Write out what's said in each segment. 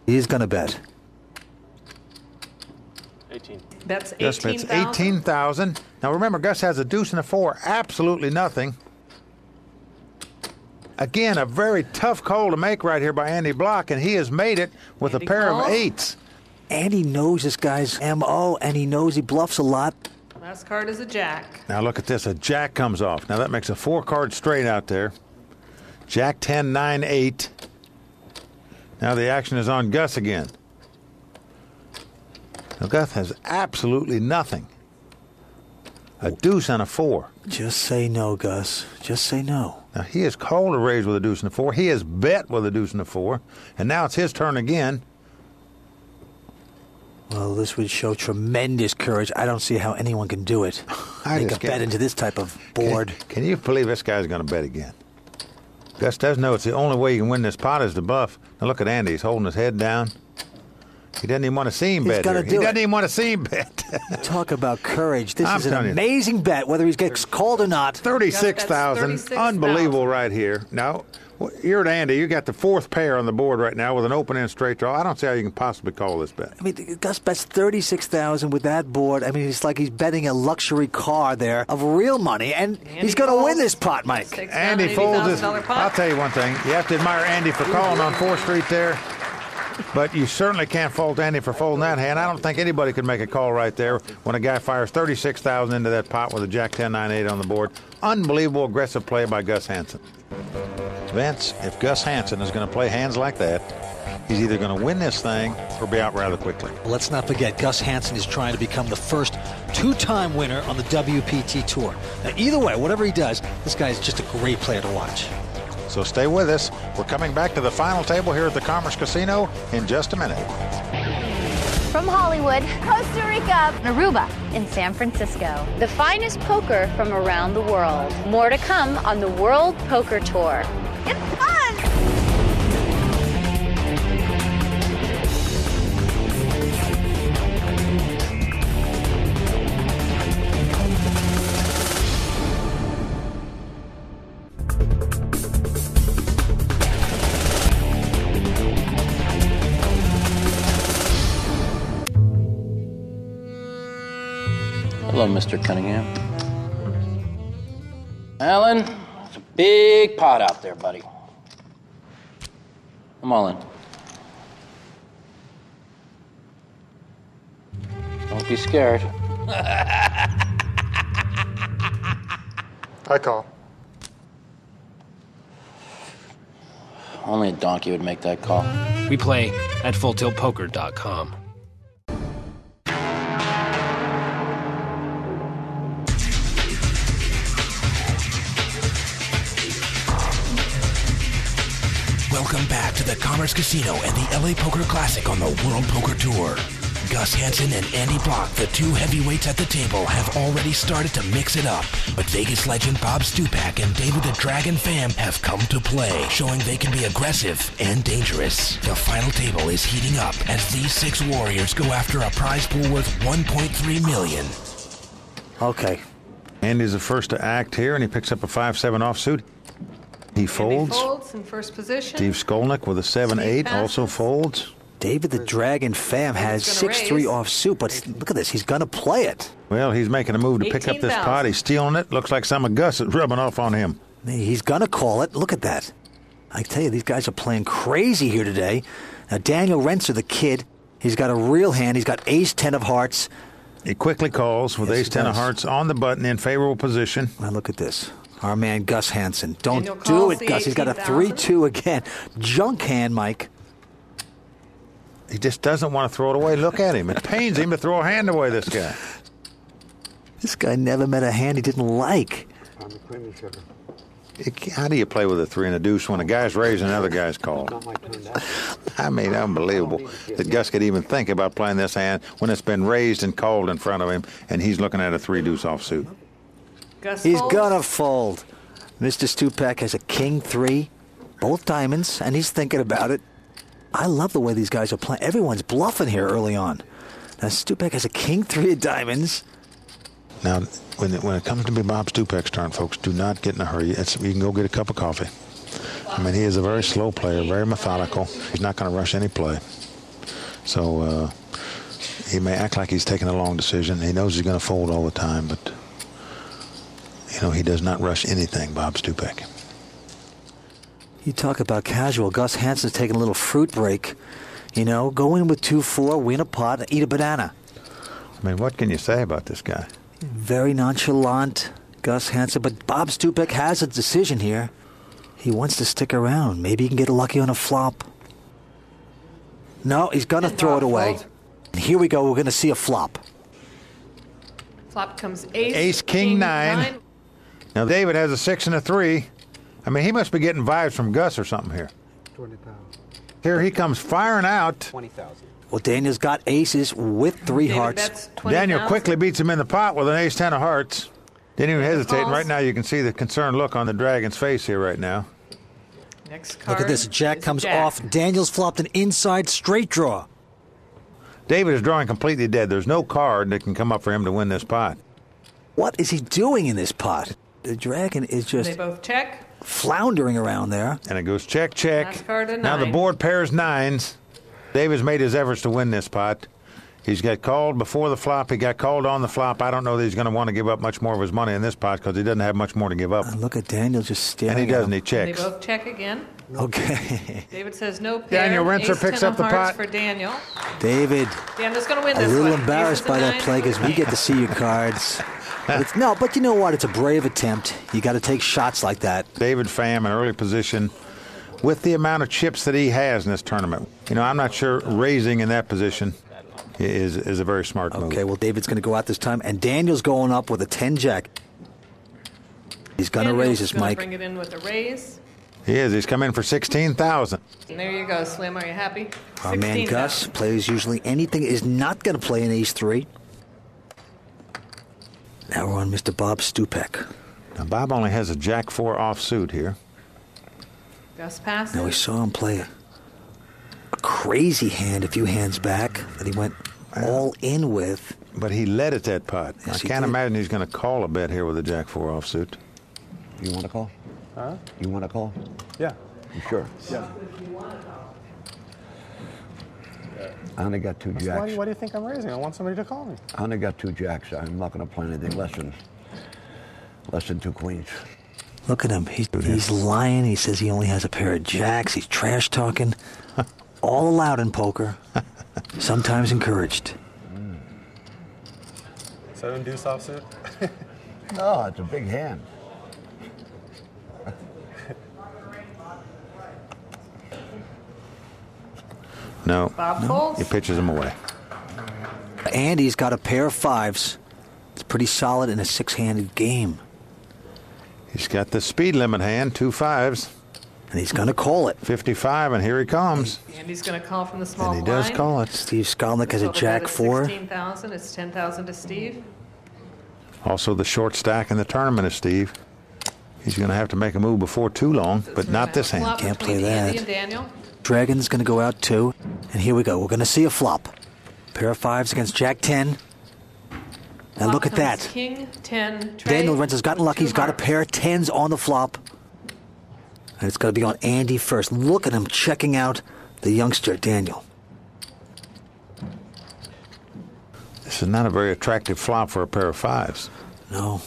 He's going to bet. 18. That's Gus bets 18,000. 18,000. Now remember, Gus has a deuce and a 4. Absolutely nothing. Again, a very tough call to make right here by Andy Block, and he has made it with Andy a pair calls. of 8s. Andy knows this guy's M.O., and he knows he bluffs a lot. Last card is a jack. Now look at this. A jack comes off. Now that makes a 4-card straight out there. Jack 10, 9, 8. Now the action is on Gus again. Now Gus has absolutely nothing. A deuce and a 4. Just say no, Gus. Just say no. Now he has called a raise with a deuce and a 4. He has bet with a deuce and a 4. And now it's his turn again. Well, this would show tremendous courage. I don't see how anyone can do it. Make a bet into this type of board. Can you believe this guy's going to bet again? Gus does know it's the only way you can win this pot is to bluff. Now look at Andy. He's holding his head down. He doesn't even want to see him bet here. He doesn't even want to see him bet. Talk about courage. This I'm is an telling you. amazing bet, whether he gets called or not. 36,000. 36,000. Unbelievable right here. Now, you're at Andy. You got the 4th pair on the board right now with an open-end straight draw. I don't see how you can possibly call this bet. I mean, Gus bets 36,000 with that board. I mean, it's like he's betting a luxury car there of real money, and he's going to win this pot, Mike. Andy folds this. $80,000 pot. I'll tell you one thing. You have to admire Andy for calling on 4th Street there. But you certainly can't fault Andy for folding that hand. I don't think anybody could make a call right there when a guy fires 36,000 into that pot with a Jack 10, 9, 8 on the board. Unbelievable aggressive play by Gus Hansen. Vince, if Gus Hansen is going to play hands like that, he's either going to win this thing or be out rather quickly. Let's not forget, Gus Hansen is trying to become the first 2-time winner on the WPT Tour. Now, either way, whatever he does, this guy is just a great player to watch. So stay with us. We're coming back to the final table here at the Commerce Casino in just a minute. From Hollywood, Costa Rica, and Aruba, in San Francisco. The finest poker from around the world. More to come on the World Poker Tour. It's fun! Hello, Mr. Cunningham. Alan, it's a big pot out there, buddy. I'm all in. Don't be scared. I call. Only a donkey would make that call. We play at FullTiltPoker.com. Welcome back to the Commerce Casino and the LA Poker Classic on the World Poker Tour. Gus Hansen and Andy Block, the 2 heavyweights at the table, have already started to mix it up. But Vegas legend Bob Stupak and David the Dragon Pham have come to play, showing they can be aggressive and dangerous. The final table is heating up as these 6 warriors go after a prize pool worth $1.3 million. Okay. Andy's the first to act here, and he picks up a 5-7 offsuit. He folds. Andy folds in first position. Steve Skolnick with a 7-8 also folds. David the Dragon Pham has 6-3 offsuit, but look at this. He's going to play it. Well, he's making a move to pick up this 18,000. pot. He's stealing it. Looks like some of Gus is rubbing off on him. He's going to call it. Look at that. I tell you, these guys are playing crazy here today. Now, Daniel Rentzer, the kid, he's got a real hand. He's got ace-10 of hearts. He quickly calls with Yes, he ace-10 of does. hearts on the button in favorable position. Now, look at this. Our man, Gus Hansen. Don't Daniel do calls it, the Gus. He's got a 18,000. 3-2 again. Junk hand, Mike. He just doesn't want to throw it away. Look at him. It pains him to throw a hand away, this guy. This guy never met a hand he didn't like. How do you play with a 3 and a deuce when a guy's raised and another guy's called? I mean, unbelievable that Gus could even think about playing this hand when it's been raised and called in front of him, and he's looking at a 3-deuce offsuit. Gus He's folds. going to fold. Mr. Stupak has a king-3, both diamonds, and he's thinking about it. I love the way these guys are playing. Everyone's bluffing here early on. Now, Stupak has a king-3 of diamonds. Now, when it comes to be Bob Stupak's turn, folks, do not get in a hurry. You can go get a cup of coffee. I mean, he is a very slow player, very methodical. He's not going to rush any play. So he may act like he's taking a long decision. He knows he's going to fold all the time, but, you know, he does not rush anything, Bob Stupek. You talk about casual. Gus Hansen's taking a little fruit break. You know, go in with 2-4, win a pot, and eat a banana. I mean, what can you say about this guy? Very nonchalant, Gus Hansen. But Bob Stupek has a decision here. He wants to stick around. Maybe he can get lucky on a flop. No, he's going to throw it away. And here we go. We're going to see a flop. Flop comes ace. Ace, king, nine. Now, David has a 6 and a 3. I mean, he must be getting vibes from Gus or something here. 20,000. Here he comes firing out. 20,000. Well, Daniel's got aces with 3 David hearts. bets 20,000. Daniel quickly beats him in the pot with an ace 10 of hearts. Didn't even hesitate. And calls. right now you can see the concerned look on the Dragon's face here right now. Next card. Look at this. Jack is a comes jack. off. Daniel's flopped an inside straight draw. David is drawing completely dead. There's no card that can come up for him to win this pot. What is he doing in this pot? The Dragon is They just both check. floundering around there. And it goes check, check. Last card, a Now the nine. board pairs nines. David's made his efforts to win this pot. He's got called before the flop. He got called on the flop. I don't know that he's going to want to give up much more of his money in this pot because he doesn't have much more to give up. And look at Daniel just staring. And he doesn't. He at They checks. both check again. him. Okay. David says no pair. Daniel Rentzer Ace picks 10 up the of hearts pot. for Daniel. David, Daniel's going to win a this little one. embarrassed Aces by and that nines. play because we get to see your cards. But you know what? It's a brave attempt. You got to take shots like that. David Pham in early position with the amount of chips that he has in this tournament. You know, I'm not sure raising in that position is a very smart move. Okay, well, David's going to go out this time, and Daniel's going up with a 10 jack. He's going to Daniel's raise this, gonna Mike. Bring it in with a raise. He is. He's come in for 16,000. And there you go, Slim. Are you happy? Our man 16,000. Gus plays usually anything, is not going to play an ace 3. Now we're on Mr. Bob Stupek. Now Bob only has a jack 4 offsuit here. Gus passes. Now we saw him play a crazy hand a few hands back that he went all in with. But he led at that pot. Yes, I he can't did. imagine he's going to call a bet here with a jack 4 offsuit. You want to call? Huh? You want to call? Yeah. You sure? Yeah. I only got 2 Why jacks. do you think I'm raising? I want somebody to call me. I only got 2 jacks. I'm not going to play anything less than 2 queens. Look at him. He's lying. He says he only has a pair of jacks. He's trash talking. All allowed in poker. Sometimes encouraged. 7 deuce offsuit. No, it's a big hand. No. Bob folds. He pitches him away. Andy's got a pair of 5s. It's pretty solid in a 6-handed game. He's got the speed limit hand, 2 5s, And he's going to call it. 55, and here he comes. Andy's going to call from the small And he does blind. call it. Steve Skolnick has a Total jack bet is 4. 16,000. It's 10,000 to Steve. Also the short stack in the tournament is Steve. He's going to have to make a move before too long, but not this hand. Flop Can't between play that. Andy and Daniel. Dragon's going to go out 2. And here we go. We're going to see a flop. Pair of 5s against jack 10. And look at Flop comes that. King 10. Trey Daniel Rentz has gotten with lucky. 2 He's got a hearts. pair of 10s on the flop. And it's going to be on Andy first. Look at him checking out the youngster, Daniel. This is not a very attractive flop for a pair of 5s. No.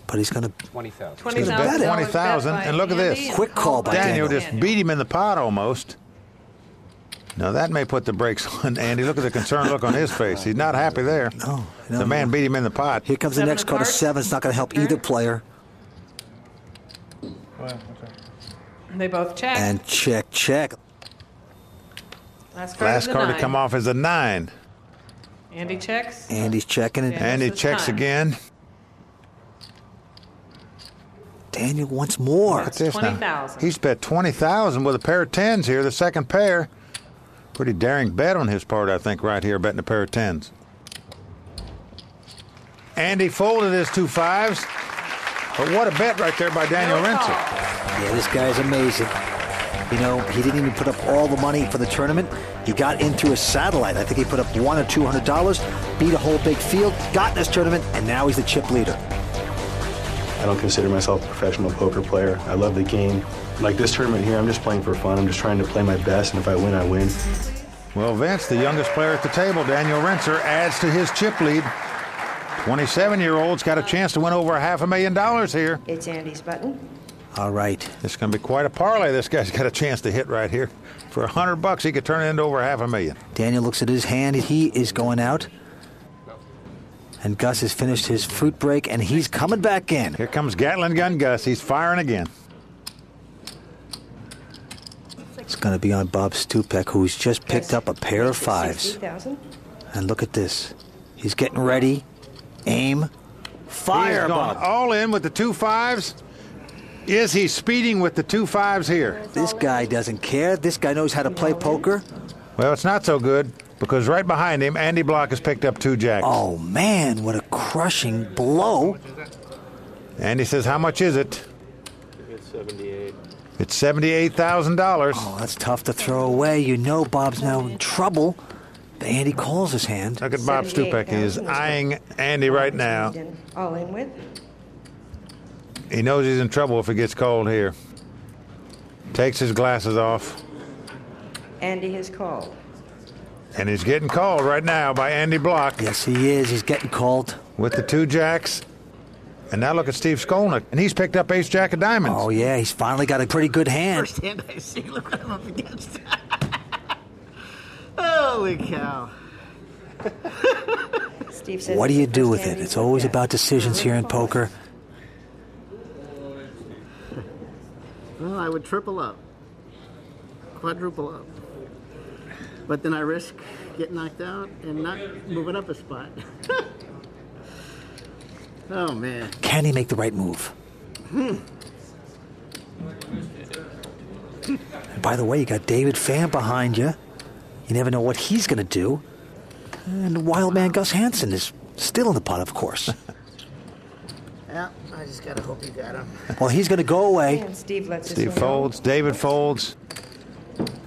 But he's going to 20,000. He's gonna bet $20,000 20,000, bet by and look at this. Andy and Quick call by Daniel Daniel. just beat him in the pot almost. Now that may put the brakes on Andy. Look at the concerned look on his face. He's not happy there. No. The man beat him in the pot. Here comes the 7 next of card of hearts. 7. It's not going to help either player. They both check. And check, check. Last card, Last is the card to 9. come off is a 9. Andy checks. Andy's checking it. Yeah. And he this is checks time. again. Daniel wants more. Look at this now. 20,000. He's bet 20,000 with a pair of 10s here, the second pair. Pretty daring bet on his part, I think, right here, betting a pair of 10s. Andy folded his 2 5s. But what a bet right there by Daniel No Rentzer. call. Yeah, this guy's amazing. You know, he didn't even put up all the money for the tournament. He got in through a satellite. I think he put up $100 or $200, beat a whole big field, got in this tournament, and now he's the chip leader. I don't consider myself a professional poker player. I love the game. Like this tournament here, I'm just playing for fun. I'm just trying to play my best, and if I win, I win. Well, Vince, the youngest player at the table, Daniel Renser, adds to his chip lead. 27-year-old's got a chance to win over $500,000 here. It's Andy's button. All right. It's going to be quite a parlay this guy's got a chance to hit right here. For $100, he could turn it into over $500,000. Daniel looks at his hand. He is going out. And Gus has finished his fruit break, and he's coming back in. Here comes Gatling gun Gus. He's firing again. It's going to be on Bob Stupek, who's just picked up a pair of fives. And look at this. He's getting ready. Aim. Fire, He's going Bob. all in with the 2 5s. Is he speeding with the 2 5s here? This guy doesn't care. This guy knows how to play poker. Well, it's not so good, because right behind him, Andy Block has picked up 2 jacks. Oh, man, what a crushing blow. Andy says, how much is it? It's 78. It's $78,000. Oh, that's tough to throw away. You know Bob's now in trouble. But Andy calls his hand. Look at Bob Stupek. He is eyeing Andy right now. All in with. He knows he's in trouble if he gets called here. Takes his glasses off. Andy has called. And he's getting called right now by Andy Block. Yes, he is. He's getting called. With the 2 jacks. And now look at Steve Skolnick. And he's picked up ace jack of diamonds. Oh, yeah, he's finally got a pretty good hand. First hand I see. Look what I'm up against. Holy cow. Steve says What do you it's the do first with hand it? he's It's always looked at. about decisions here in poker. Well, I would triple up. Quadruple up. But then I risk getting knocked out and not moving up a spot. Oh, man. Can he make the right move? And by the way, you got David Pham behind you. You never know what he's going to do. And wild man Gus Hansen is still in the pot, of course. Yeah, I just got to hope you got him. Well, he's going to go away. And Steve lets us Steve know. folds. David folds.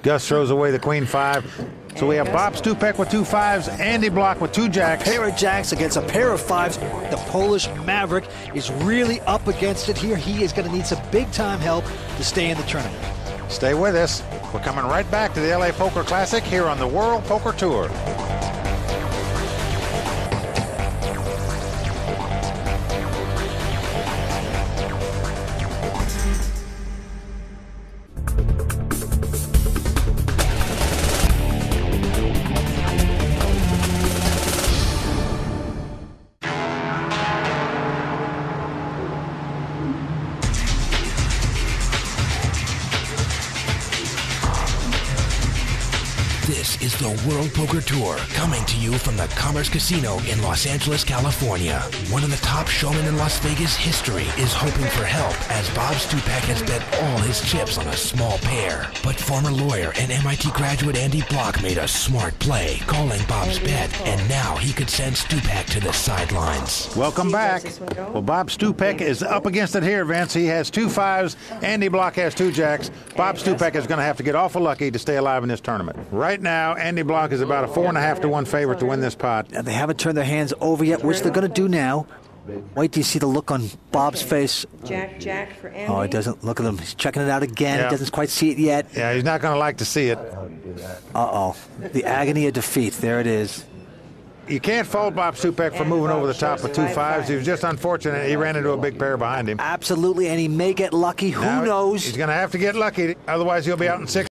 Gus throws away the queen 5. So we have Bob Stupek with 2 5s, Andy Block with 2 jacks. Pair of jacks against a pair of 5s. The Polish Maverick is really up against it here. He is going to need some big-time help to stay in the tournament. Stay with us. We're coming right back to the LA Poker Classic here on the World Poker Tour. This is the World Poker Tour, coming to you from the Commerce Casino in Los Angeles, California. One of the top showmen in Las Vegas history is hoping for help as Bob Stupek has bet all his chips on a small pair. But former lawyer and MIT graduate Andy Block made a smart play, calling Bob's bet, and now he could send Stupek to the sidelines. Welcome back. Well, Bob Stupek is up against it here, Vince. He has 2 5s. Andy Block has 2 jacks. Bob Stupek is going to have to get awful lucky to stay alive in this tournament. Right now, Andy Block is about a 4.5 to 1 favorite to win this pot. And they haven't turned their hands over yet, which they're going to do now. Wait till you see the look on Bob's face. Jack for Andy. Oh, he doesn't. Look at him. He's checking it out again. Yeah. He doesn't quite see it yet. Yeah, he's not going to like to see it. Uh-oh. The agony of defeat. There it is. You can't fault Bob Stupek for moving over the top with 2 5s. He was just unfortunate. He ran into a big pair behind him. Absolutely, and he may get lucky. Who Now knows? He's going to have to get lucky. Otherwise, he'll be out in 6.